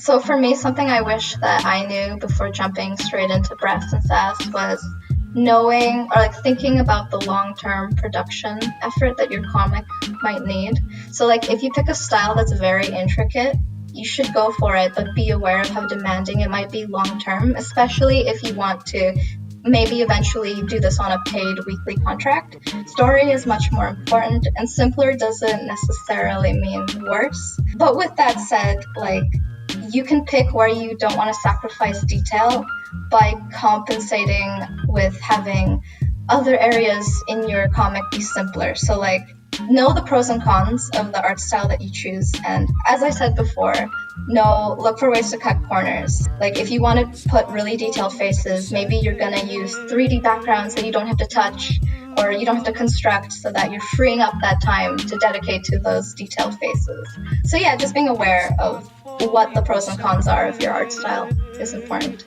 So for me, something I wish that I knew before jumping straight into brass and sass was knowing or like thinking about the long-term production effort that your comic might need. So like if you pick a style that's very intricate, you should go for it, but be aware of how demanding it might be long-term, especially if you want to maybe eventually do this on a paid weekly contract. Story is much more important, and simpler doesn't necessarily mean worse. But with that said, like you can pick where you don't want to sacrifice detail by compensating with having other areas in your comic be simpler. So like know the pros and cons of the art style that you choose, and as I said before, look for ways to cut corners. Like if you want to put really detailed faces, maybe you're going to use 3D backgrounds that you don't have to touch or you don't have to construct, so that you're freeing up that time to dedicate to those detailed faces. So yeah, just being aware of what the pros and cons are of your art style is important.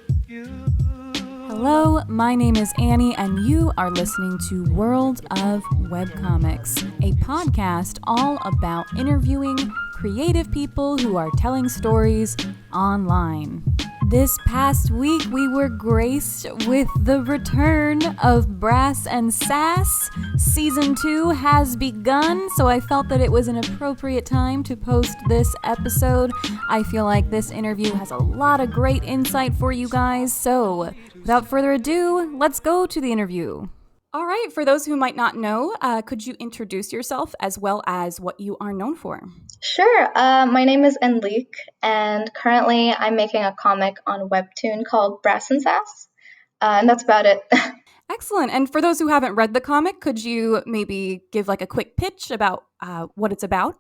Hello, my name is Annie, and you are listening to World of Webcomics, a podcast all about interviewing creative people who are telling stories online. This past week, we were graced with the return of Brass and Sass. Season 2 has begun, so I felt that it was an appropriate time to post this episode. I feel like this interview has a lot of great insight for you guys, so without further ado, let's go to the interview. All right, for those who might not know, could you introduce yourself as well as what you are known for? Sure. My name is Enlik, and currently I'm making a comic on Webtoon called Brass and Sass, and that's about it. Excellent. And for those who haven't read the comic, could you maybe give like a quick pitch about what it's about?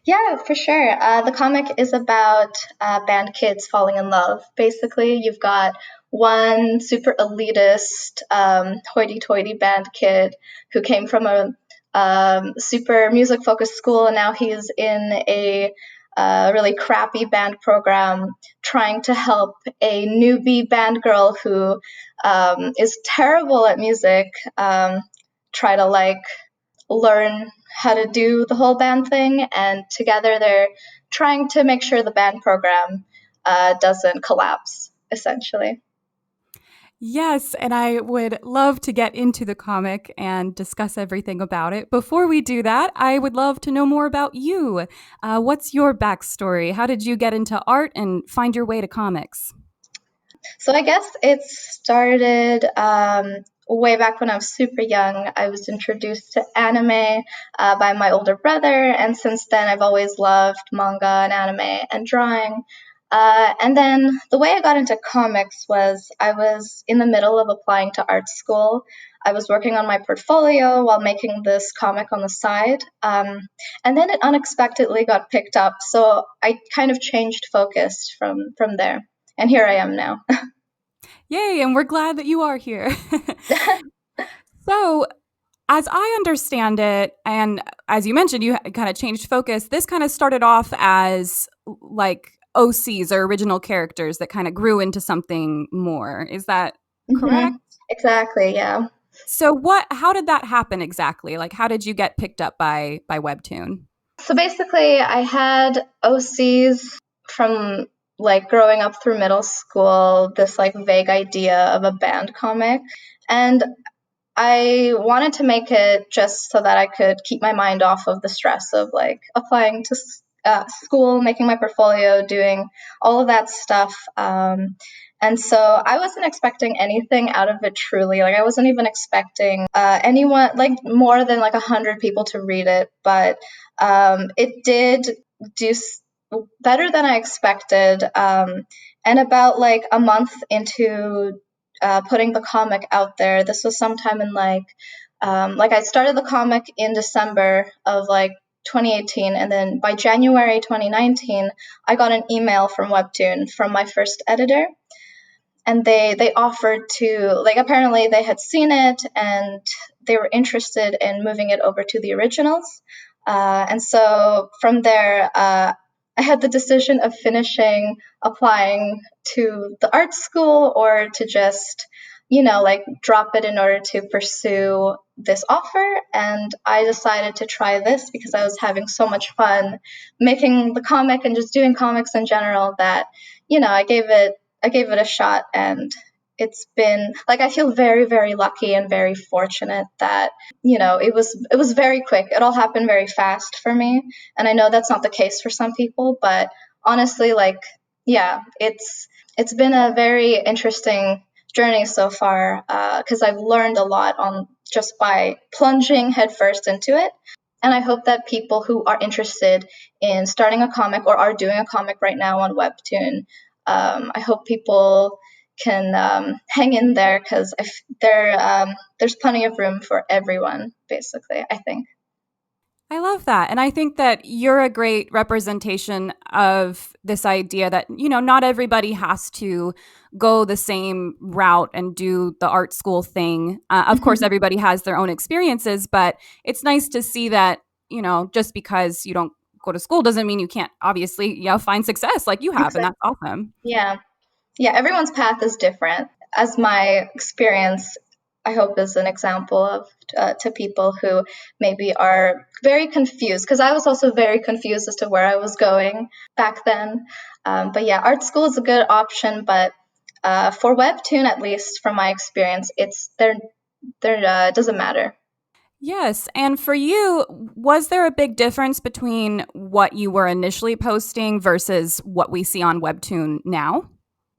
Yeah, for sure. The comic is about band kids falling in love. Basically, you've got one super elitist, hoity-toity band kid who came from a super music-focused school, and now he's in a really crappy band program trying to help a newbie band girl who is terrible at music try to like learn how to do the whole band thing, and together they're trying to make sure the band program doesn't collapse, essentially. Yes, and I would love to get into the comic and discuss everything about it. Before we do that, I would love to know more about you. What's your backstory? How did you get into art and find your way to comics? So I guess it started way back when I was super young. I was introduced to anime by my older brother, and since then I've always loved manga and anime and drawing. And then the way I got into comics was I was in the middle of applying to art school. I was working on my portfolio while making this comic on the side. And then it unexpectedly got picked up. So I kind of changed focus from there. And here I am now. Yay, and we're glad that you are here. So, as I understand it, and as you mentioned, you kind of changed focus. This kind of started off as like OCs or original characters that kind of grew into something more. Is that correct? Exactly, yeah. So how did that happen exactly? Like, how did you get picked up by Webtoon? So basically, I had OCs from like growing up through middle school, this like vague idea of a band comic. And I wanted to make it just so that I could keep my mind off of the stress of like applying to school, making my portfolio, doing all of that stuff. And so I wasn't expecting anything out of it truly. Like I wasn't even expecting anyone, like more than like 100 people to read it. But it did do better than I expected. And about like a month into putting the comic out there, this was sometime in like I started the comic in December of like 2018, and then by January 2019, I got an email from Webtoon from my first editor, and they offered to like apparently they had seen it and they were interested in moving it over to the originals, and so from there I had the decision of finishing applying to the art school or to just like drop it in order to pursue this offer. And I decided to try this because I was having so much fun making the comic and just doing comics in general that, I gave it a shot. And it's been like, I feel very, very lucky and very fortunate that, it was very quick. It all happened very fast for me. And I know that's not the case for some people, but honestly, like, yeah, it's been a very interesting journey so far, because I've learned a lot on just by plunging headfirst into it. And I hope that people who are interested in starting a comic or are doing a comic right now on Webtoon, I hope people can hang in there, because there's plenty of room for everyone, basically, I think. I love that. And I think that you're a great representation of this idea that, not everybody has to go the same route and do the art school thing. Of course, everybody has their own experiences, but it's nice to see that, just because you don't go to school doesn't mean you can't obviously, find success like you have. Exactly. And that's awesome. Yeah. Yeah, everyone's path is different. As my experience, I hope, is an example of to people who maybe are very confused, because I was also very confused as to where I was going back then. But yeah, art school is a good option, but for Webtoon, at least from my experience, it's there doesn't matter. Yes. And for you, was there a big difference between what you were initially posting versus what we see on Webtoon now?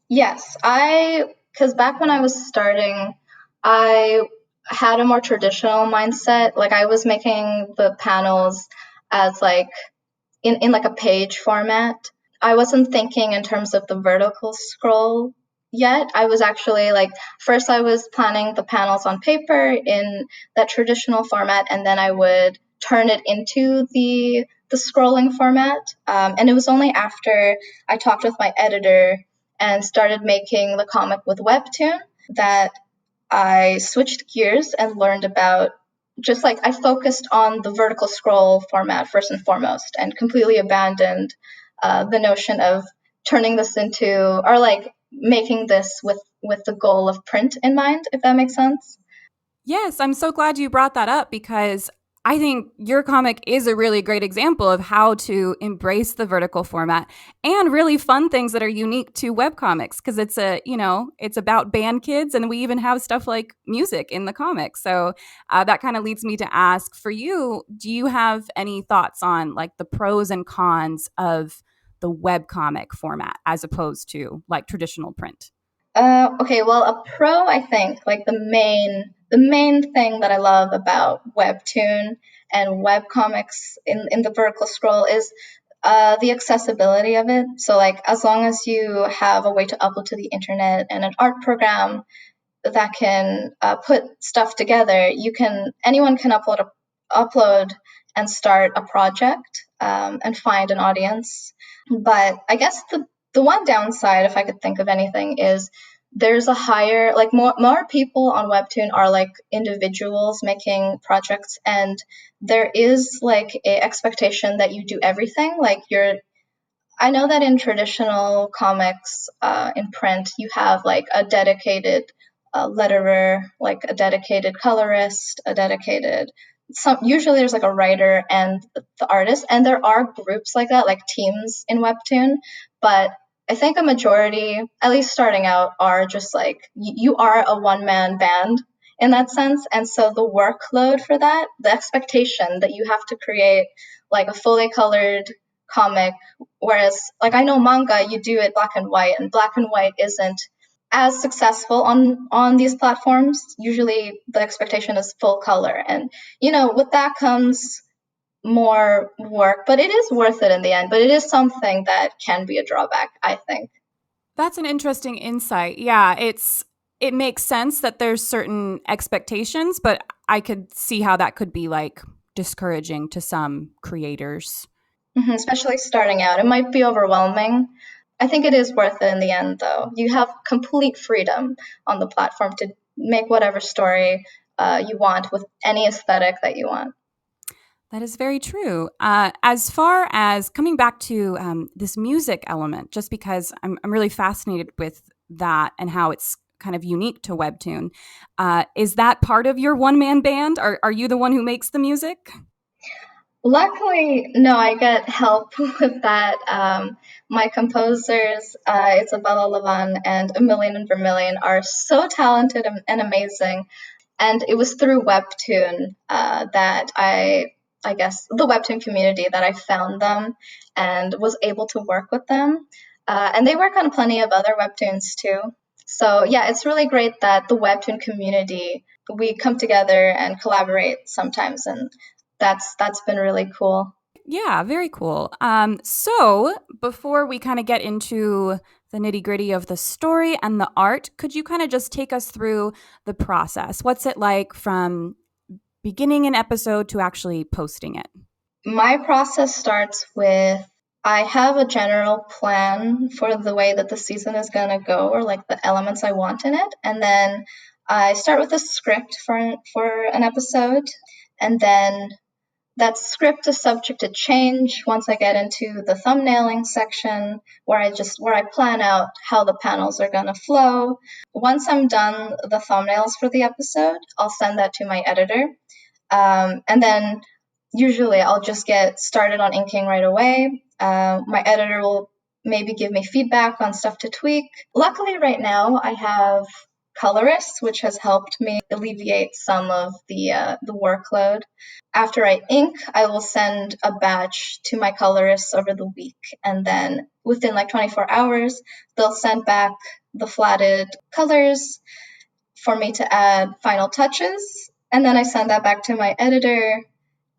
Yes, because back when I was starting, I had a more traditional mindset. Like, I was making the panels as like in like a page format. I wasn't thinking in terms of the vertical scroll yet. I was actually like, first I was planning the panels on paper in that traditional format, and then I would turn it into the scrolling format. And it was only after I talked with my editor and started making the comic with Webtoon that I switched gears and learned about, just like, I focused on the vertical scroll format first and foremost, and completely abandoned the notion of turning this into, or like making this with the goal of print in mind, if that makes sense. Yes, I'm so glad you brought that up because I think your comic is a really great example of how to embrace the vertical format and really fun things that are unique to webcomics because it's about band kids and we even have stuff like music in the comic. So that kind of leads me to ask for you, do you have any thoughts on like the pros and cons of the webcomic format as opposed to like traditional print? Okay, well, a pro, I think, like the main thing that I love about Webtoon and webcomics in the vertical scroll is the accessibility of it. So, like, as long as you have a way to upload to the internet and an art program that can put stuff together, anyone can upload and start a project, and find an audience. But I guess the one downside, if I could think of anything, is there's a higher, like, more people on Webtoon are like individuals making projects, and there is like a expectation that you do everything. Like, I know that in traditional comics, in print, you have like a dedicated letterer, like a dedicated colorist, a dedicated usually there's like a writer and the artist, and there are groups like that, like teams in Webtoon. But I think a majority, at least starting out, are just like you are a one-man band in that sense. And so the workload for that, the expectation that you have to create like a fully colored comic, whereas like I know manga, you do it black and white, and black and white isn't as successful on these platforms. Usually the expectation is full color, and with that comes more work, but it is worth it in the end. But it is something that can be a drawback, I think. That's an interesting insight. Yeah, it makes sense that there's certain expectations, but I could see how that could be like discouraging to some creators. Especially starting out, it might be overwhelming. I think it is worth it in the end, though. You have complete freedom on the platform to make whatever story you want with any aesthetic that you want. That is very true. As far as coming back to this music element, just because I'm really fascinated with that and how it's kind of unique to Webtoon. Is that part of your one-man band? Are you the one who makes the music? Luckily, no, I get help with that. My composers, Isabella Levan and Emilian and Vermilion, are so talented and amazing. And it was through Webtoon that I guess, the Webtoon community that I found them and was able to work with them. And they work on plenty of other Webtoons too. So yeah, it's really great that the Webtoon community, we come together and collaborate sometimes, and that's been really cool. Yeah, very cool. So before we kind of get into the nitty gritty of the story and the art, could you kind of just take us through the process? What's it like from beginning an episode to actually posting it? My process starts with, I have a general plan for the way that the season is going to go, or like the elements I want in it. And then I start with a script for an episode. And then that script is subject to change once I get into the thumbnailing section, where I plan out how the panels are going to flow. Once I'm done the thumbnails for the episode, I'll send that to my editor. And then usually I'll just get started on inking right away. My editor will maybe give me feedback on stuff to tweak. Luckily, right now I have colorists, which has helped me alleviate some of the workload. After I ink, I will send a batch to my colorists over the week, and then within like 24 hours, they'll send back the flatted colors for me to add final touches. And then I send that back to my editor.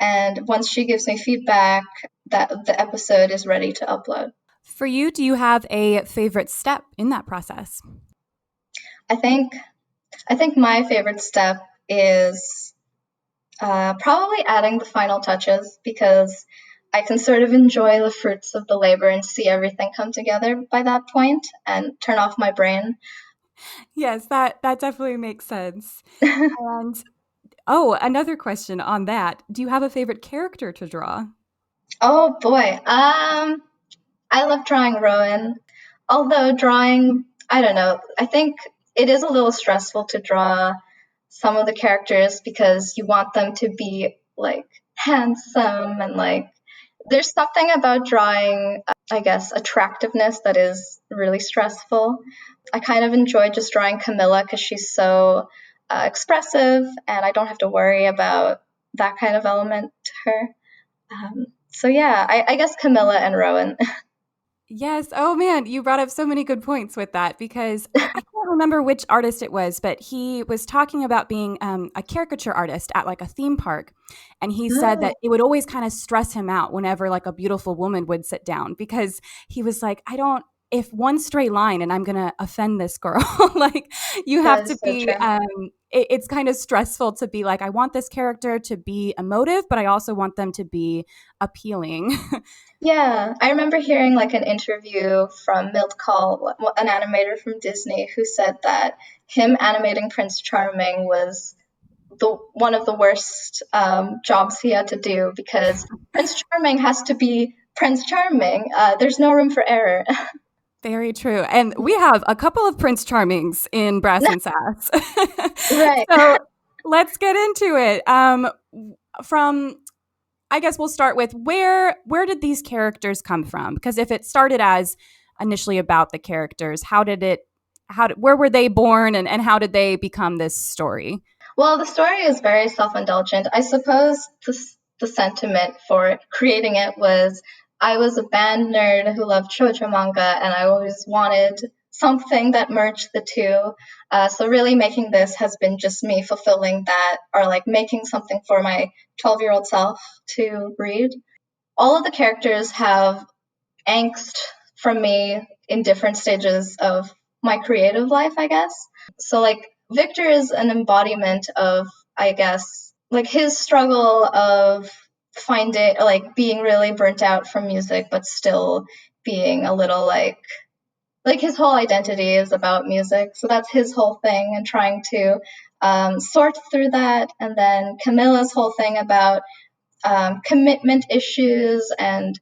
And once she gives me feedback, that the episode is ready to upload. For you, do you have a favorite step in that process? I think my favorite step is probably adding the final touches, because I can sort of enjoy the fruits of the labor and see everything come together by that point and turn off my brain. Yes, that definitely makes sense. And another question on that. Do you have a favorite character to draw? Oh boy. I love drawing Rowan. Although drawing, I don't know, I think it is a little stressful to draw some of the characters, because you want them to be like handsome, and like there's something about drawing, I guess, attractiveness that is really stressful. I kind of enjoy just drawing Camilla because she's so expressive, and I don't have to worry about that kind of element to her. So yeah, I guess Camilla and Rowan. Yes. Oh man, you brought up so many good points with that, because I can't remember which artist it was, but he was talking about being a caricature artist at like a theme park. And he said that it would always kind of stress him out whenever like a beautiful woman would sit down, because he was like, if one stray line and I'm going to offend this girl, like you have That to is so be, true. it's kind of stressful to be like, I want this character to be emotive, but I also want them to be appealing. Yeah, I remember hearing like an interview from Milt Kahl, an animator from Disney, who said that him animating Prince Charming was one of the worst jobs he had to do, because Prince Charming has to be Prince Charming. There's no room for error. Very true. And we have a couple of Prince Charmings in Brass and Sass. Right. So let's get into it. I guess we'll start with where did these characters come from? Because if it started as initially about the characters, where were they born, and how did they become this story? Well, the story is very self-indulgent. I suppose the sentiment for creating it was, I was a band nerd who loved shoujo manga, and I always wanted something that merged the two. So really making this has been just me fulfilling that, or like making something for my 12-year-old self to read. All of the characters have angst from me in different stages of my creative life, I guess. So like Victor is an embodiment of, I guess, like his struggle of finding, like being really burnt out from music, but still being a little like his whole identity is about music. So that's his whole thing, and trying to sort through that. And then Camilla's whole thing about commitment issues, and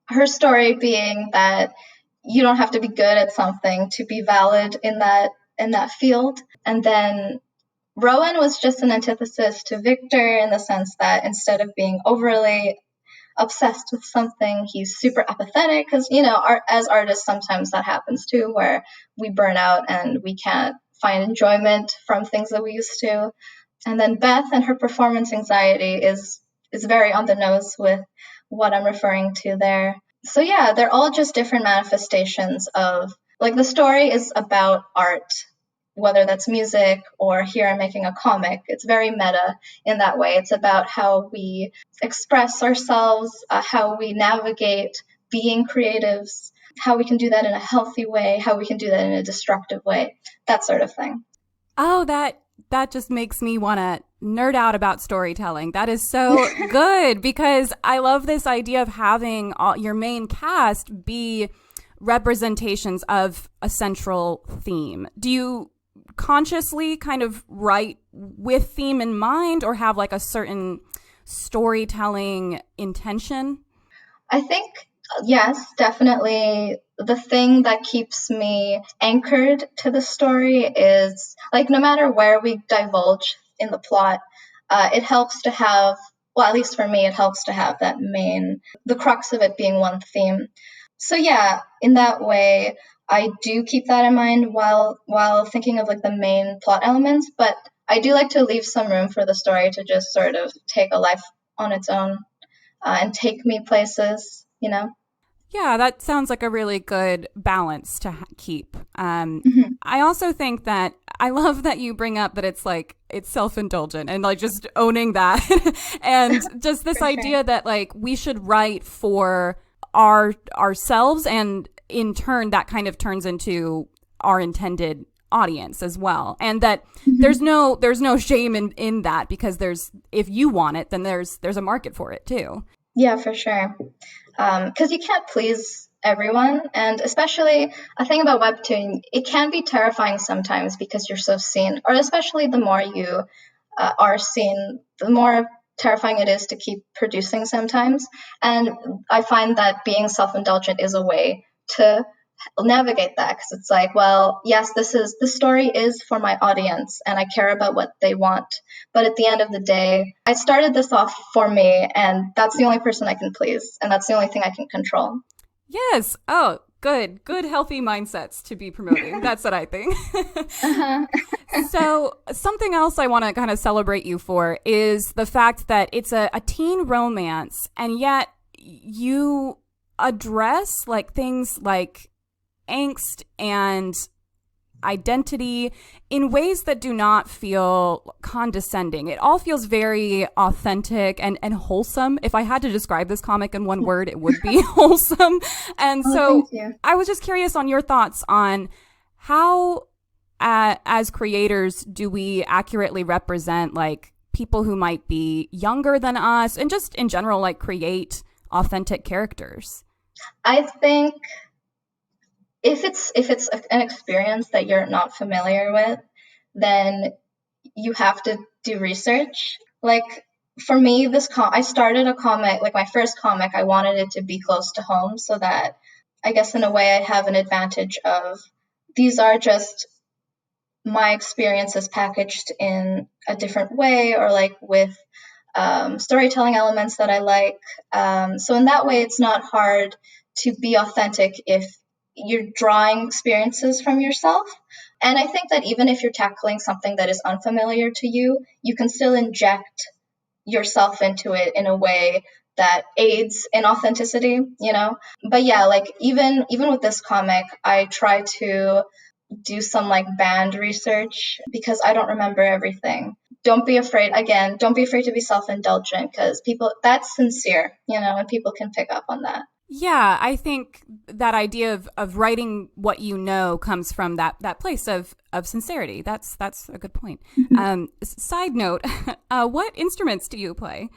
her story being that you don't have to be good at something to be valid in that in that field. And then Rowan was just an antithesis to Victor in the sense that instead of being overly obsessed with something, he's super apathetic because, as artists, sometimes that happens too, where we burn out and we can't find enjoyment from things that we used to. And then Beth and her performance anxiety is very on the nose with what I'm referring to there. So yeah, they're all just different manifestations of, like, the story is about art, whether that's music or here I'm making a comic. It's very meta in that way. It's about how we express ourselves, how we navigate being creatives, how we can do that in a healthy way, how we can do that in a destructive way, that sort of thing. Oh, that just makes me want to nerd out about storytelling. That is so good, because I love this idea of having your main cast be representations of a central theme. Do you consciously kind of write with theme in mind, or have like a certain storytelling intention? I think, yes, definitely. The thing that keeps me anchored to the story is, like, no matter where we divulge in the plot, it helps to have, well, at least for me, it helps to have that the crux of it being one theme. So yeah, in that way, I do keep that in mind while thinking of, like, the main plot elements, but I do like to leave some room for the story to just sort of take a life on its own, and take me places, Yeah, that sounds like a really good balance to keep. Mm-hmm. I also think that I love that you bring up that it's self-indulgent, and like just owning that and just this idea that like we should write for ourselves, and in turn that kind of turns into our intended audience as well, and that there's no shame in that, because if you want it, then there's a market for it too. Yeah, for sure. Because you can't please everyone, and especially a thing about Webtoon, it can be terrifying sometimes because you're so seen, or especially the more you are seen, the more terrifying it is to keep producing sometimes. And I find that being self-indulgent is a way to navigate that, because it's like, well, yes, the story is for my audience and I care about what they want, but at the end of the day, I started this off for me, and that's the only person I can please, and that's the only thing I can control. Yes. Oh, good healthy mindsets to be promoting. That's what I think. Uh-huh. So something else I want to kind of celebrate you for is the fact that it's a teen romance, and yet you address like things like angst and identity in ways that do not feel condescending. It all feels very authentic and wholesome. If I had to describe this comic in one word, it would be wholesome. And so I was just curious on your thoughts on how, as creators, do we accurately represent like people who might be younger than us, and just in general, like create authentic characters? I think if it's an experience that you're not familiar with, then you have to do research. Like, for me, I started a comic, like my first comic, I wanted it to be close to home, so that I guess in a way I have an advantage of, these are just my experiences packaged in a different way, or like with storytelling elements that I like. So in that way, it's not hard to be authentic if you're drawing experiences from yourself. And I think that even if you're tackling something that is unfamiliar to you, you can still inject yourself into it in a way that aids in authenticity, But yeah, like even with this comic, I try to do some like band research because I don't remember everything. Don't be afraid to be self-indulgent, because that's sincere, and people can pick up on that. Yeah, I think that idea of writing what you know comes from that place of sincerity. That's a good point. Side note, what instruments do you play?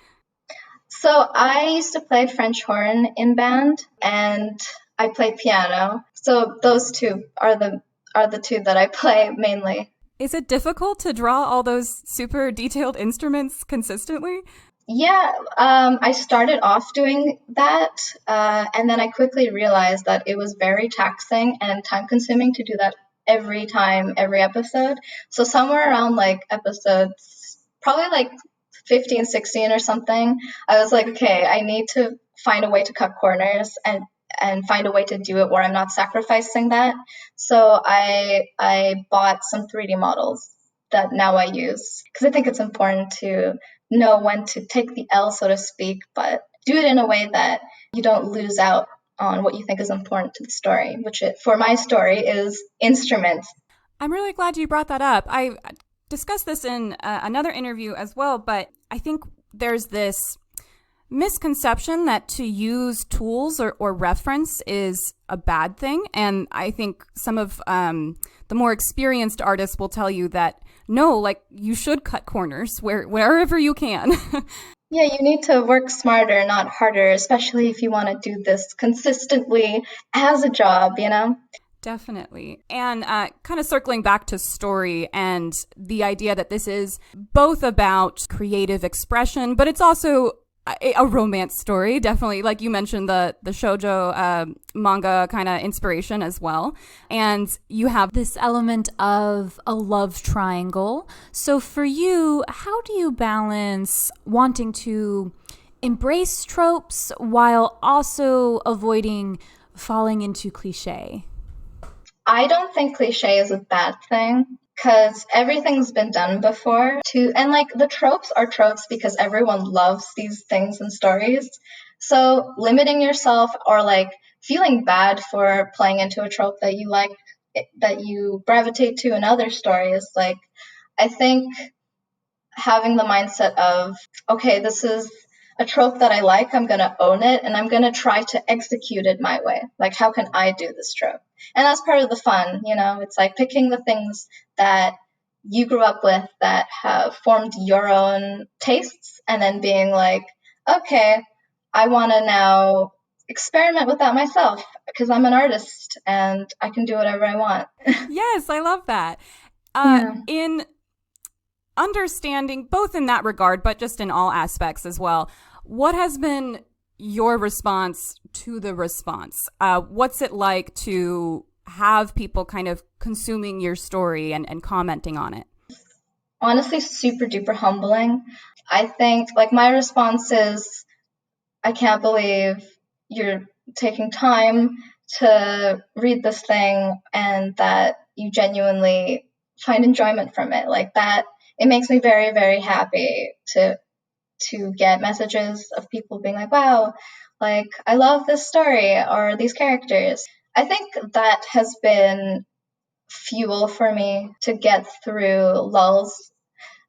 So I used to play French horn in band, and I play piano. So those two are the two that I play mainly. Is it difficult to draw all those super detailed instruments consistently? Yeah, I started off doing that, and then I quickly realized that it was very taxing and time-consuming to do that every time, every episode. So somewhere around like episodes, probably like 15, 16 or something, I was like, okay, I need to find a way to cut corners and find a way to do it where I'm not sacrificing that. So I bought some 3D models that now I use because I think it's important to know when to take the L, so to speak, but do it in a way that you don't lose out on what you think is important to the story, which for my story is instruments. I'm really glad you brought that up. I discussed this in another interview as well, but I think there's this misconception that to use tools or reference is a bad thing. And I think some of the more experienced artists will tell you that no, like you should cut corners wherever you can. Yeah, you need to work smarter, not harder, especially if you want to do this consistently as a job, you know? Definitely. And kind of circling back to story and the idea that this is both about creative expression, but it's also a romance story, definitely. Like you mentioned, the shoujo manga kind of inspiration as well. And you have this element of a love triangle. So for you, how do you balance wanting to embrace tropes while also avoiding falling into cliche? I don't think cliche is a bad thing because everything's been done before and like the tropes are tropes because everyone loves these things and stories. So limiting yourself or like feeling bad for playing into a trope that you like, that you gravitate to in other stories, like I think having the mindset of, okay, this is a trope that I like, I'm going to own it, and I'm going to try to execute it my way. Like, how can I do this trope? And that's part of the fun, you know? It's like picking the things that you grew up with that have formed your own tastes, and then being like, okay, I want to now experiment with that myself because I'm an artist and I can do whatever I want. Yes, I love that. Yeah. In understanding both in that regard, but just in all aspects as well, what has been your response to the response? What's it like to have people kind of consuming your story and commenting on it? Honestly, super duper humbling. I think like my response is, I can't believe you're taking time to read this thing and that you genuinely find enjoyment from it. Like that, it makes me very, very happy to get messages of people being like, wow, like I love this story or these characters. I think that has been fuel for me to get through lulls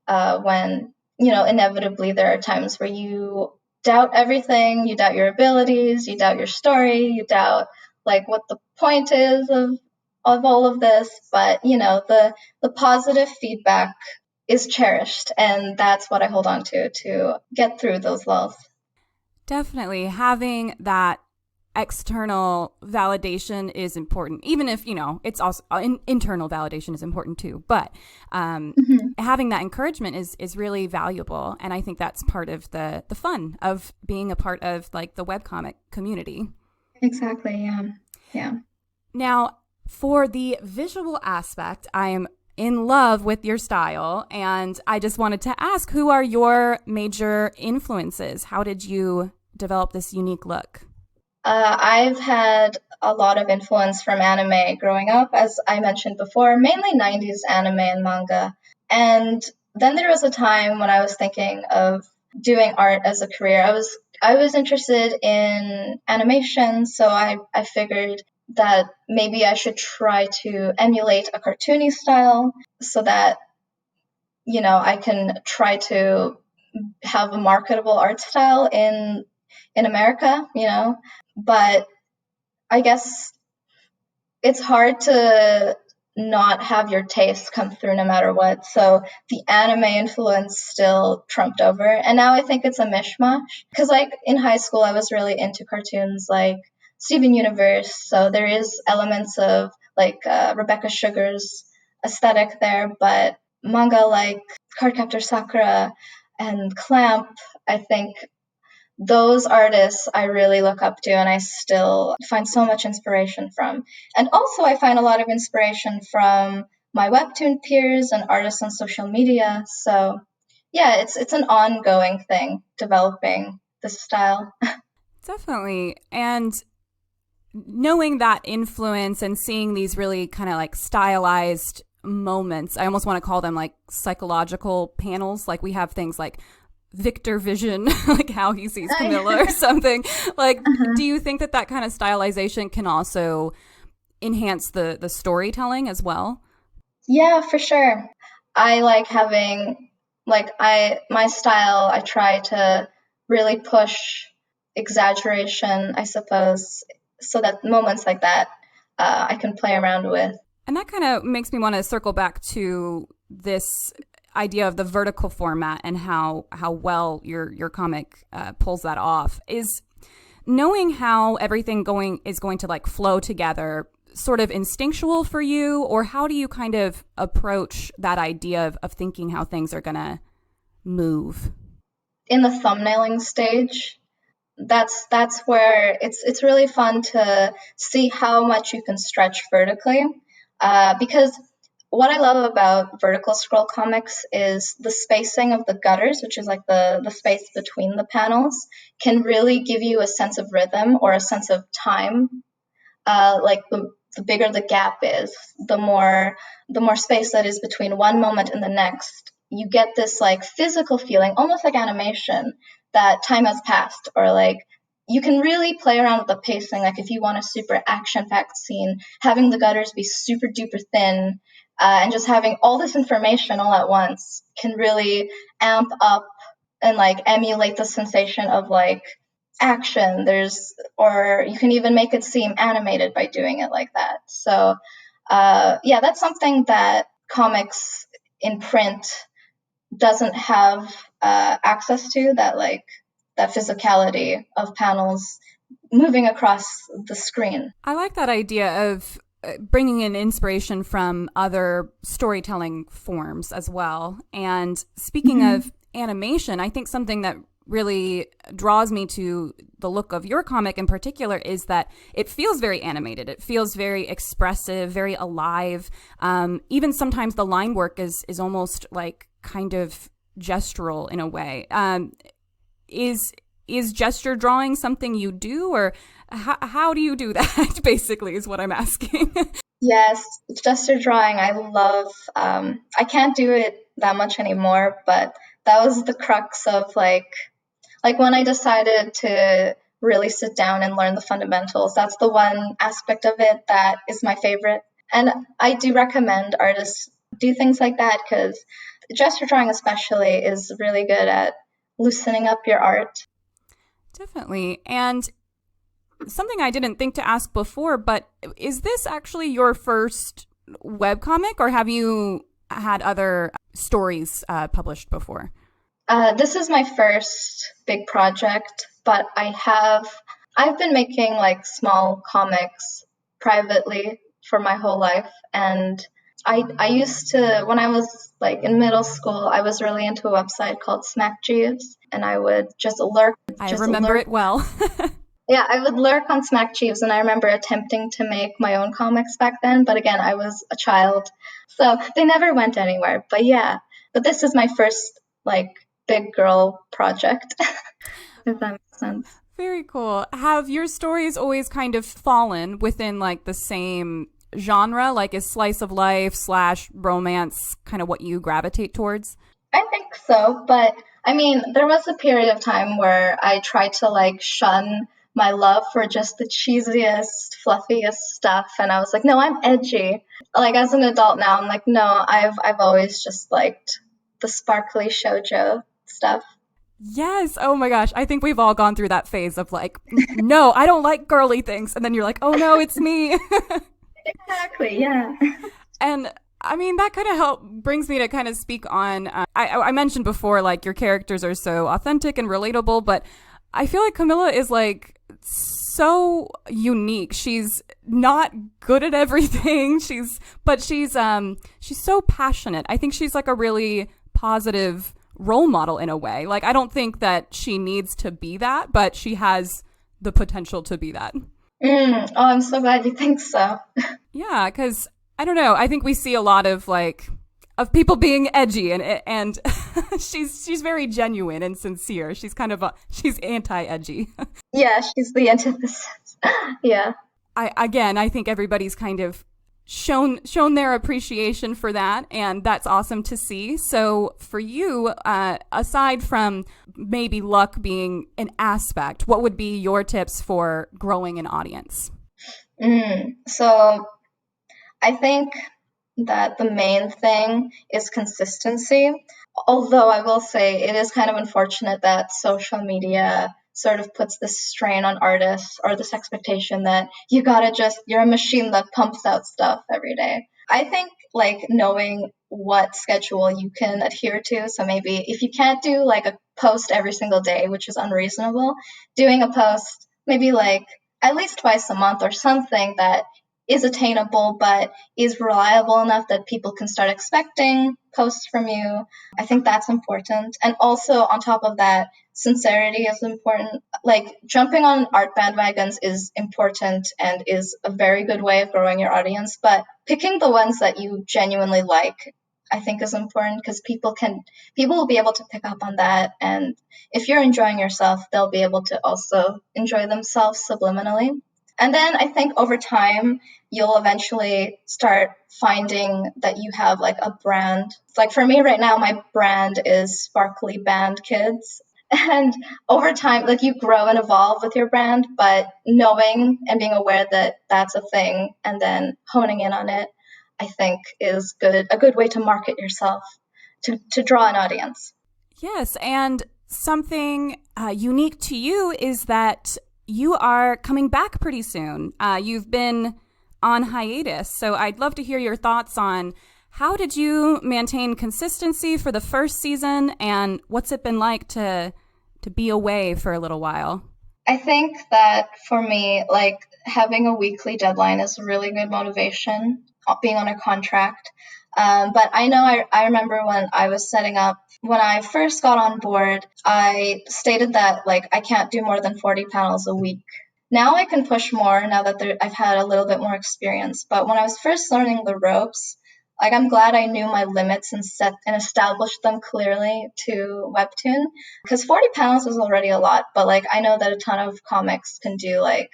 when, you know, inevitably there are times where you doubt everything, you doubt your abilities, you doubt your story, you doubt like what the point is of all of this. But, you know, the positive feedback is cherished, and that's what I hold on to get through those lulls. Definitely having that external validation is important, even if, you know, it's also internal validation is important too. But having that encouragement is really valuable. And I think that's part of the fun of being a part of like the webcomic community. Exactly. Yeah. Yeah. Now, for the visual aspect, I am in love with your style. And I just wanted to ask, who are your major influences? How did you develop this unique look? I've had a lot of influence from anime growing up, as I mentioned before, mainly 90s anime and manga. And then there was a time when I was thinking of doing art as a career. I was interested in animation, so I figured that maybe I should try to emulate a cartoony style so that, you know, I can try to have a marketable art style in America, you know. But I guess it's hard to not have your taste come through no matter what. So the anime influence still trumped over. And now I think it's a mishmash. Because, like, in high school, I was really into cartoons like Steven Universe. So there is elements of, like, Rebecca Sugar's aesthetic there. But manga like Cardcaptor Sakura and Clamp, I think those artists I really look up to and I still find so much inspiration from. And also I find a lot of inspiration from my Webtoon peers and artists on social media. So yeah, it's an ongoing thing, developing this style. Definitely. And knowing that influence and seeing these really kind of like stylized moments, I almost want to call them like psychological panels. Like we have things like Victor Vision, like how he sees Camilla or something. Like, do you think that kind of stylization can also enhance the storytelling as well? Yeah, for sure. I like having, my style, I try to really push exaggeration, I suppose, so that moments like that I can play around with. And that kind of makes me want to circle back to this idea of the vertical format and how well your comic pulls that off. Is knowing how everything is going to like flow together sort of instinctual for you, or how do you kind of approach that idea of thinking how things are going to move? In the thumbnailing stage, that's where it's really fun to see how much you can stretch vertically, because what I love about vertical scroll comics is the spacing of the gutters, which is like the space between the panels, can really give you a sense of rhythm or a sense of time. Like the bigger the gap is, the more space that is between one moment and the next, you get this like physical feeling, almost like animation, that time has passed. Or like you can really play around with the pacing. Like if you want a super action-packed scene, having the gutters be super duper thin, and just having all this information all at once can really amp up and like emulate the sensation of like action. Or you can even make it seem animated by doing it like that. So yeah, that's something that comics in print doesn't have access to, that physicality of panels moving across the screen. I like that idea of bringing in inspiration from other storytelling forms as well. And speaking of animation, I think something that really draws me to the look of your comic in particular is that it feels very animated. It feels very expressive, very alive. Even sometimes the line work is almost like kind of gestural in a way. Is gesture drawing something you do, or how do you do that, basically, is what I'm asking. Yes, gesture drawing, I love. I can't do it that much anymore, but that was the crux of like when I decided to really sit down and learn the fundamentals. That's the one aspect of it that is my favorite. And I do recommend artists do things like that, because gesture drawing especially is really good at loosening up your art. Definitely. And something I didn't think to ask before, but is this actually your first webcomic, or have you had other stories published before? This is my first big project, but I've been making like small comics privately for my whole life. And I used to, when I was like in middle school, I was really into a website called Smack Jeeves, and I would just lurk. I remember it well. Yeah, I would lurk on Smack Jeeves, and I remember attempting to make my own comics back then. But again, I was a child, so they never went anywhere. But yeah, but this is my first like big girl project, if that makes sense. Very cool. Have your stories always kind of fallen within like the same genre? Like is slice of life / romance kind of what you gravitate towards? I think so, but I mean, there was a period of time where I tried to like shun my love for just the cheesiest, fluffiest stuff, and I was like, no, I'm edgy. Like as an adult now, I'm like, no, I've always just liked the sparkly shoujo stuff. Yes. Oh my gosh. I think we've all gone through that phase of like, no, I don't like girly things. And then you're like, oh no, it's me. Exactly. Yeah. And I mean, that kind of brings me to kind of speak on, I mentioned before, like your characters are so authentic and relatable, but I feel like Camilla is like so unique. She's not good at everything. She's so passionate. I think she's like a really positive role model in a way. Like, I don't think that she needs to be that, but she has the potential to be that. Oh, I'm so glad you think so. Yeah, because I don't know. I think we see a lot of people being edgy, and she's very genuine and sincere. She's she's anti-edgy. Yeah, she's the antithesis. Yeah. I think everybody's kind of shown their appreciation for that, and that's awesome to see. So for you, aside from maybe luck being an aspect, what would be your tips for growing an audience? So I think that the main thing is consistency. Although I will say it is kind of unfortunate that social media sort of puts this strain on artists, or this expectation that you're a machine that pumps out stuff every day. I think like knowing what schedule you can adhere to. So maybe if you can't do like a post every single day, which is unreasonable, doing a post maybe like at least twice a month or something that is attainable but is reliable enough that people can start expecting posts from you. I think that's important. And also on top of that, sincerity is important. Like jumping on art bandwagons is important and is a very good way of growing your audience, but picking the ones that you genuinely like, I think is important, because people will be able to pick up on that, and if you're enjoying yourself, they'll be able to also enjoy themselves subliminally. And then I think over time, you'll eventually start finding that you have like a brand. Like for me right now, my brand is Sparkly Band Kids. And over time, like you grow and evolve with your brand, but knowing and being aware that that's a thing and then honing in on it, I think is a good way to market yourself, to draw an audience. Yes, and something unique to you is that you are coming back pretty soon. You've been on hiatus, so I'd love to hear your thoughts on how did you maintain consistency for the first season, and what's it been like to be away for a little while? I think that for me, like having a weekly deadline is a really good motivation, being on a contract. But I know I remember when I first got on board, I stated that like I can't do more than 40 panels a week. Now I can push more now that I've had a little bit more experience. But when I was first learning the ropes, like I'm glad I knew my limits and established them clearly to Webtoon, because 40 panels is already a lot. But like I know that a ton of comics can do like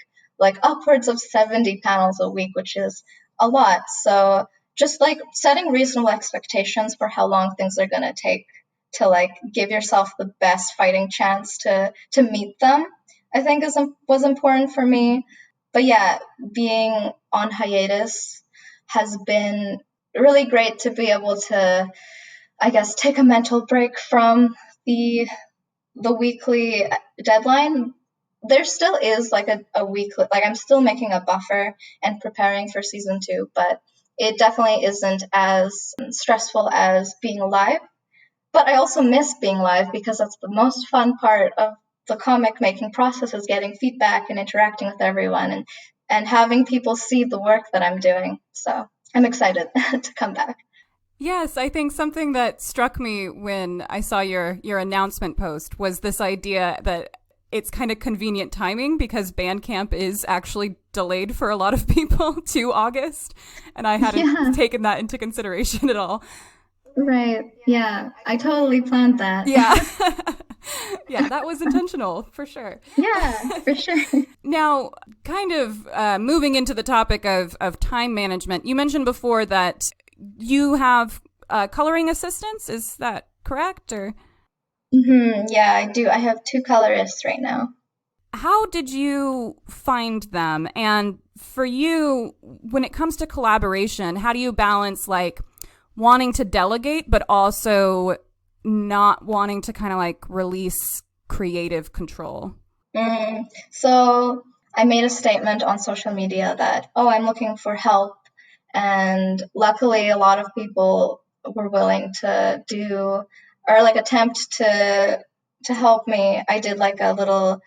upwards of 70 panels a week, which is a lot. So just like setting reasonable expectations for how long things are gonna take to like give yourself the best fighting chance to meet them, I think was important for me. But yeah, being on hiatus has been really great to be able to, I guess, take a mental break from the weekly deadline. There still is like a weekly, like I'm still making a buffer and preparing for season 2, but it definitely isn't as stressful as being live. But I also miss being live because that's the most fun part of the comic making process, is getting feedback and interacting with everyone and having people see the work that I'm doing. So I'm excited to come back. Yes, I think something that struck me when I saw your announcement post was this idea that it's kind of convenient timing because Bandcamp is actually delayed for a lot of people to August, and I hadn't taken that into consideration at all. Right. Yeah, I totally planned that. Yeah. Yeah, that was intentional for sure. Yeah, for sure. Now, kind of moving into the topic of time management, you mentioned before that you have coloring assistants. Is that correct? Or Yeah, I do. I have 2 colorists right now. how did you find them? And for you, when it comes to collaboration, how do you balance like wanting to delegate, but also not wanting to kind of like release creative control? So I made a statement on social media that, I'm looking for help. And luckily, a lot of people were willing to do, or like attempt to help me. I did like a little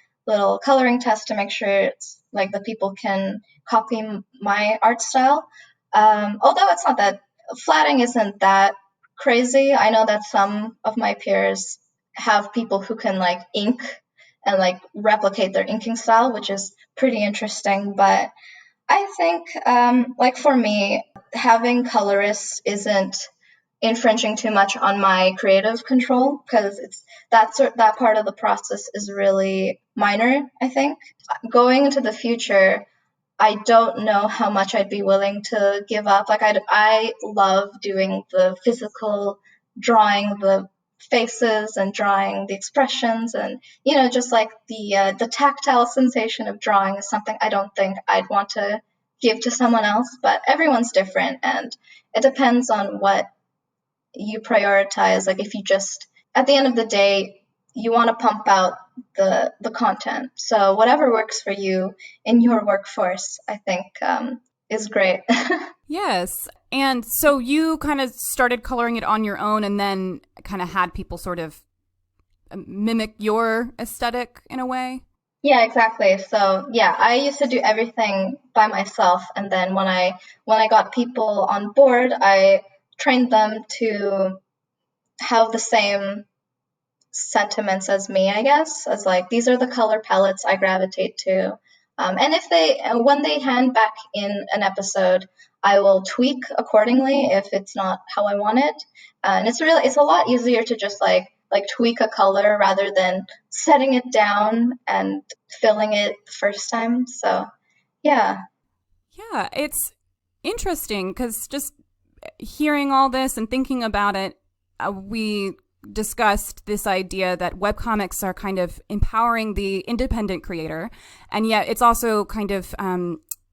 coloring test to make sure it's like the people can copy my art style. Although it's not that flatting isn't that crazy. I know that some of my peers have people who can like ink and like replicate their inking style, which is pretty interesting. But I think like for me, having colorists isn't infringing too much on my creative control, because it's that part of the process is really minor, I think. Going into the future, I don't know how much I'd be willing to give up. Like I love doing the physical drawing, the faces and drawing the expressions, and just like the tactile sensation of drawing is something I don't think I'd want to give to someone else. But everyone's different, and it depends on what you prioritize. Like if you just, at the end of the day, you want to pump out the content. So whatever works for you in your workforce, I think is great. Yes. And so you kind of started coloring it on your own and then kind of had people sort of mimic your aesthetic in a way? Yeah, exactly. So yeah, I used to do everything by myself, and then when I got people on board, I trained them to have the same sentiments as me, I guess, as like these are the color palettes I gravitate to. And when they hand back in an episode, I will tweak accordingly if it's not how I want it. And it's a lot easier to just like tweak a color rather than setting it down and filling it the first time. So yeah. Yeah, it's interesting because just hearing all this and thinking about it, we discussed this idea that webcomics are kind of empowering the independent creator, and yet it's also kind of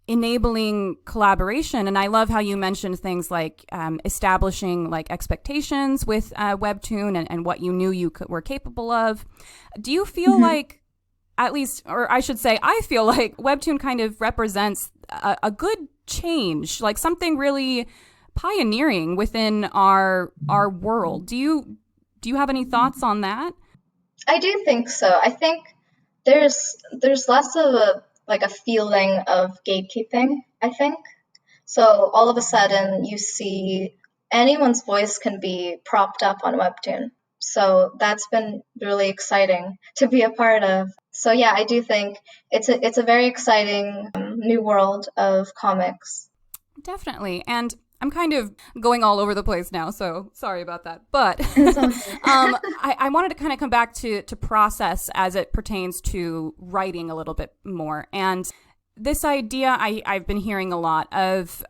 enabling collaboration. And I love how you mentioned things like establishing like expectations with Webtoon and what you knew you were capable of. Do you feel like, at least, or I should say, I feel like Webtoon kind of represents a good change, like something really pioneering within our world. Do you have any thoughts on that? I do think so. I think there's less of a feeling of gatekeeping, I think. So all of a sudden you see anyone's voice can be propped up on Webtoon. So that's been really exciting to be a part of. So yeah, I do think it's a very exciting new world of comics. Definitely. And I'm kind of going all over the place now, so sorry about that. But I wanted to kind of come back to process as it pertains to writing a little bit more. And this idea I've been hearing a lot of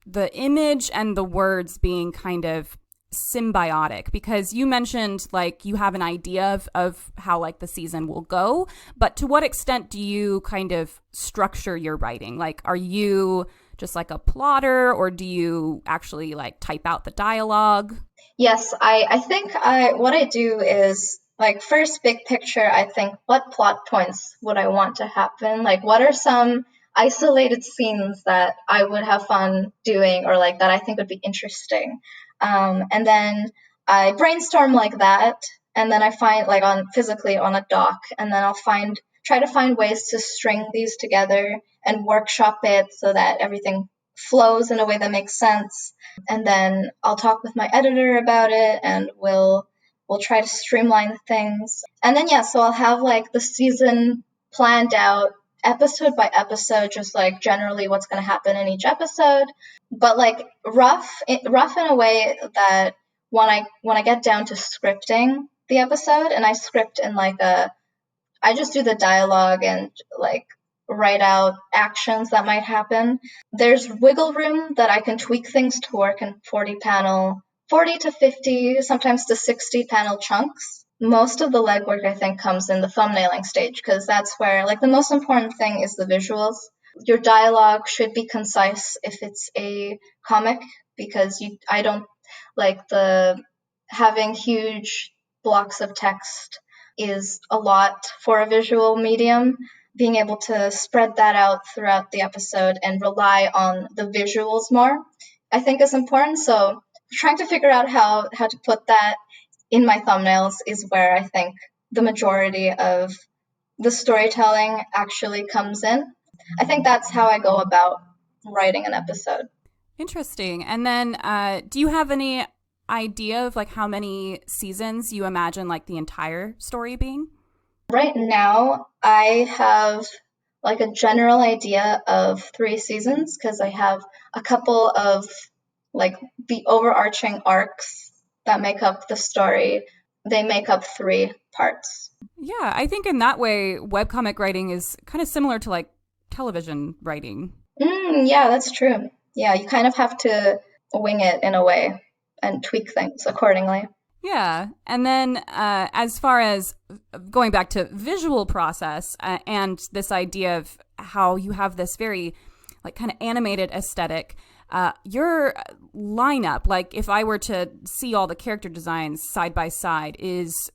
the image and the words being kind of symbiotic, because you mentioned like you have an idea of how like the season will go, but to what extent do you kind of structure your writing? Like, are you just like a plotter, or do you actually like type out the dialogue? Yes, I think what I do is like, first big picture, I think what plot points would I want to happen? Like what are some isolated scenes that I would have fun doing, or like that I think would be interesting. And then I brainstorm like that, and then I find like physically on a doc, and then I'll try to find ways to string these together and workshop it so that everything flows in a way that makes sense. And then I'll talk with my editor about it, and we'll try to streamline things. And then so I'll have like the season planned out episode by episode, just like generally what's going to happen in each episode, but like rough in a way that when I get down to scripting the episode, and I script in like I just do the dialogue and like write out actions that might happen. There's wiggle room that I can tweak things to work in 40 to 50, sometimes to 60 panel chunks. Most of the legwork, I think, comes in the thumbnailing stage, because that's where like the most important thing is the visuals. Your dialogue should be concise if it's a comic, because I don't like having huge blocks of text is a lot for a visual medium. Being able to spread that out throughout the episode and rely on the visuals more, I think, is important. So trying to figure out how to put that in my thumbnails is where I think the majority of the storytelling actually comes in. I think that's how I go about writing an episode. Interesting. And then do you have any idea of like how many seasons you imagine like the entire story being? Right now, I have like a general idea of 3 seasons because I have a couple of like the overarching arcs that make up the story. They make up 3 parts. Yeah, I think in that way, webcomic writing is kind of similar to like television writing. Yeah, that's true. Yeah, you kind of have to wing it in a way and tweak things accordingly. Yeah. And then as far as going back to visual process and this idea of how you have this very like kind of animated aesthetic, your lineup, like if I were to see all the character designs side by side, is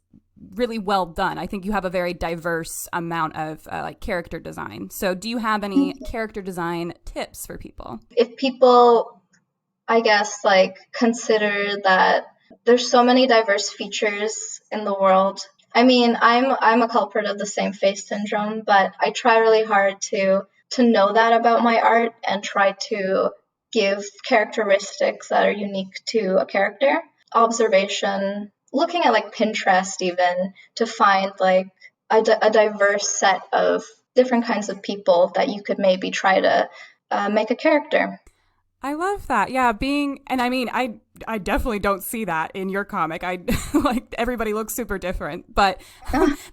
really well done. I think you have a very diverse amount of like character design. So do you have any character design tips for people? If people, I guess, like consider that there's so many diverse features in the world. I mean, I'm a culprit of the same face syndrome, but I try really hard to know that about my art and try to give characteristics that are unique to a character. Observation, looking at like Pinterest even to find like a diverse set of different kinds of people that you could maybe try to make a character. I love that. Yeah, and I mean, I definitely don't see that in your comic. I like everybody looks super different, but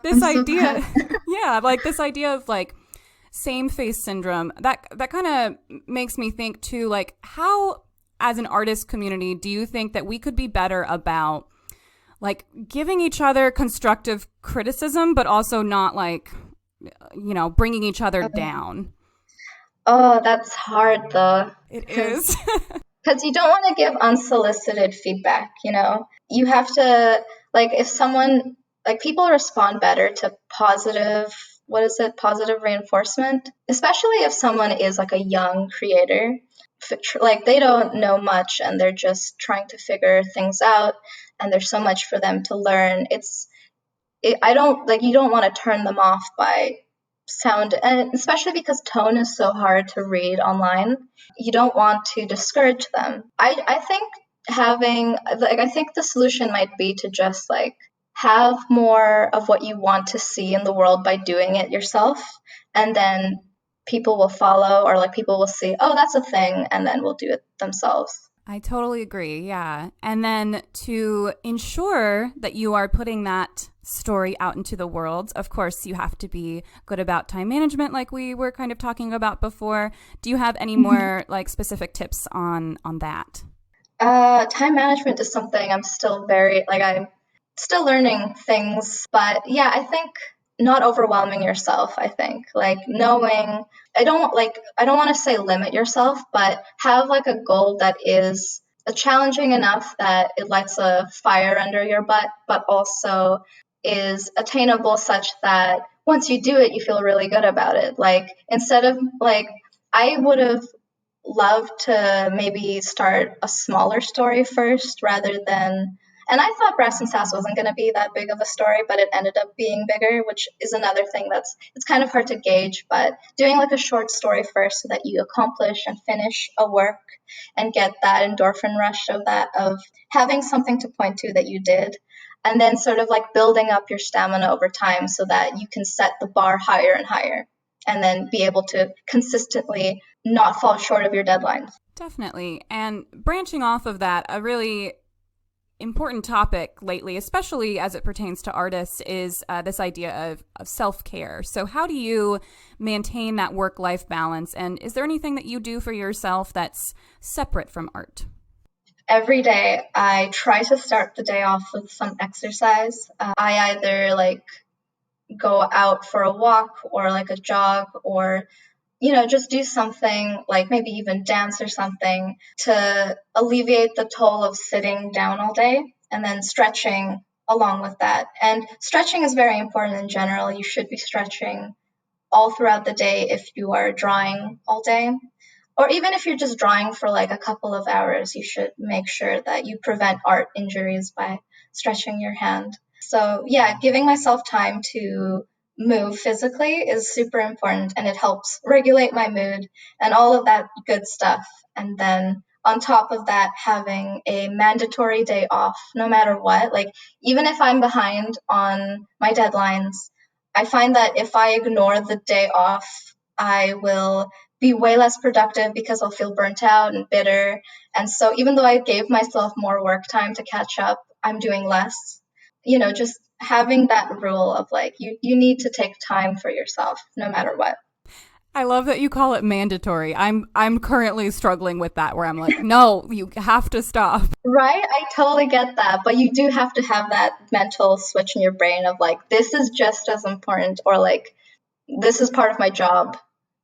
this idea, yeah, like this idea of like same face syndrome, that kind of makes me think too, like how as an artist community, do you think that we could be better about like giving each other constructive criticism, but also not like, bringing each other down? Oh, that's hard though. It Because is. you don't want to give unsolicited feedback, you know? You have to, like, if someone, like, people respond better to positive, what is it, positive reinforcement? Especially if someone is like a young creator. Like, they don't know much and they're just trying to figure things out, and there's so much for them to learn. I don't, like, you don't want to turn them off by sound, and especially because tone is so hard to read online, you don't want to discourage them. I think I think the solution might be to just like have more of what you want to see in the world by doing it yourself, and then people will follow, or like people will see, oh, that's a thing, and then will do it themselves. I totally agree. Yeah. And then to ensure that you are putting that story out into the world, of course, you have to be good about time management, like we were kind of talking about before. Do you have any more like specific tips on that? Time management is something I'm still learning things, but yeah, I think not overwhelming yourself. I think like knowing, I don't want to say limit yourself, but have like a goal that is challenging enough that it lights a fire under your butt, but also is attainable such that once you do it, you feel really good about it. Like instead of like, I would have love to maybe start a smaller story first rather than, and I thought Brass and Sass wasn't going to be that big of a story, but it ended up being bigger, which is another thing it's kind of hard to gauge. But doing like a short story first so that you accomplish and finish a work and get that endorphin rush of having something to point to that you did, and then sort of like building up your stamina over time so that you can set the bar higher and higher and then be able to consistently not fall short of your deadlines. Definitely. And branching off of that, a really important topic lately, especially as it pertains to artists, is this idea of self-care. So how do you maintain that work-life balance? And is there anything that you do for yourself that's separate from art? Every day, I try to start the day off with some exercise. I either like go out for a walk or like a jog, or just do something like maybe even dance or something to alleviate the toll of sitting down all day, and then stretching along with that. And stretching is very important in general. You should be stretching all throughout the day if you are drawing all day. Or even if you're just drawing for like a couple of hours, you should make sure that you prevent art injuries by stretching your hand. So yeah, giving myself time to move physically is super important, and it helps regulate my mood and all of that good stuff. And then on top of that, having a mandatory day off no matter what. Like, even if I'm behind on my deadlines, I find that if I ignore the day off, I will be way less productive because I'll feel burnt out and bitter. And so even though I gave myself more work time to catch up, I'm doing less. Just having that rule of like, you need to take time for yourself no matter what. I love that you call it mandatory. I'm currently struggling with that, where I'm like, no, you have to stop. Right? I totally get that. But you do have to have that mental switch in your brain of like, this is just as important, or like, this is part of my job,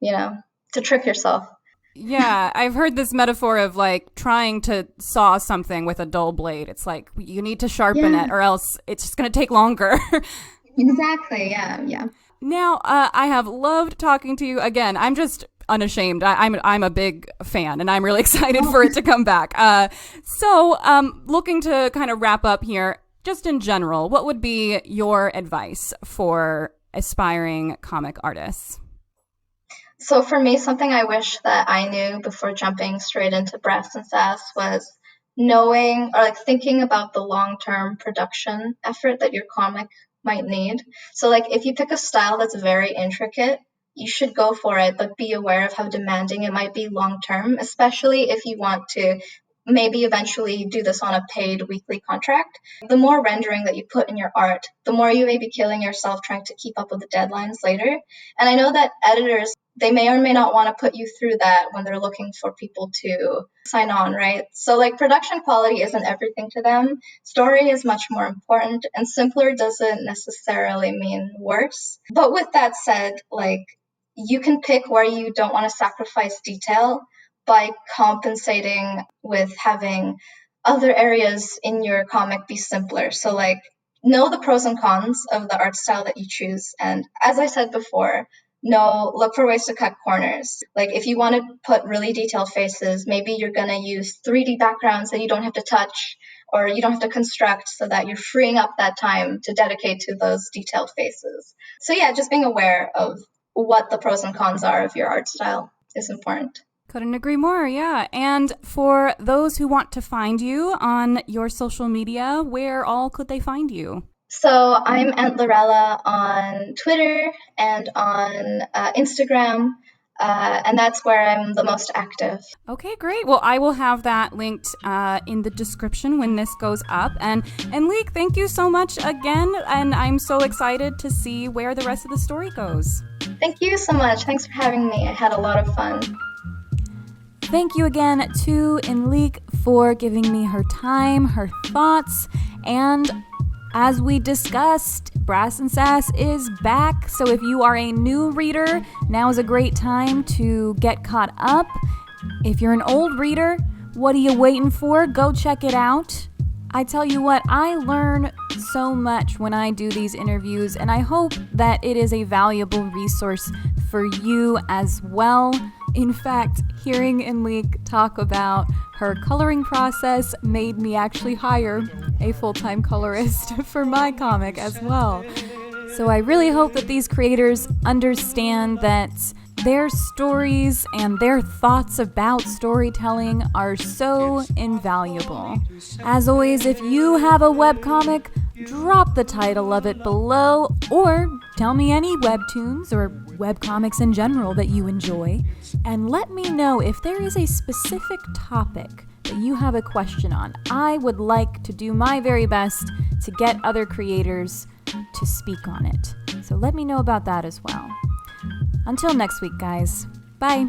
to trick yourself. Yeah, I've heard this metaphor of like trying to saw something with a dull blade. It's like, you need to sharpen it, or else it's just going to take longer. Exactly. Yeah. Now, I have loved talking to you again. I'm just unashamed. I'm a big fan, and I'm really excited for it to come back. So, looking to kind of wrap up here, just in general, what would be your advice for aspiring comic artists? So for me, something I wish that I knew before jumping straight into brass and sass was knowing, or like thinking about the long-term production effort that your comic might need. So like, if you pick a style that's very intricate, you should go for it, but be aware of how demanding it might be long-term, especially if you want to maybe eventually do this on a paid weekly contract. The more rendering that you put in your art, the more you may be killing yourself trying to keep up with the deadlines later. And I know that editors, they may or may not want to put you through that when they're looking for people to sign on, right? So like, production quality isn't everything to them. Story is much more important, and simpler doesn't necessarily mean worse. But with that said, like, you can pick where you don't want to sacrifice detail by compensating with having other areas in your comic be simpler. So like, know the pros and cons of the art style that you choose. And as I said before, look for ways to cut corners. Like, if you want to put really detailed faces, maybe you're going to use 3D backgrounds that you don't have to touch, or you don't have to construct, so that you're freeing up that time to dedicate to those detailed faces. So yeah, just being aware of what the pros and cons are of your art style is important. Couldn't agree more, yeah. And for those who want to find you on your social media, where all could they find you? So I'm Aunt Lorella on Twitter and on Instagram, and that's where I'm the most active. Okay, great. Well, I will have that linked in the description when this goes up. And Enlik, thank you so much again, and I'm so excited to see where the rest of the story goes. Thank you so much. Thanks for having me. I had a lot of fun. Thank you again to Enlik for giving me her time, her thoughts, and as we discussed, Brass and Sass is back, so if you are a new reader, now is a great time to get caught up. If you're an old reader, what are you waiting for? Go check it out. I tell you what, I learn so much when I do these interviews, and I hope that it is a valuable resource for you as well. In fact, hearing Enlik talk about her coloring process made me actually hire a full-time colorist for my comic as well. So I really hope that these creators understand that their stories and their thoughts about storytelling are so invaluable. As always, if you have a webcomic, drop the title of it below, or tell me any webtoons or webcomics in general that you enjoy, and let me know if there is a specific topic that you have a question on. I would like to do my very best to get other creators to speak on it. So let me know about that as well. Until next week, guys. Bye.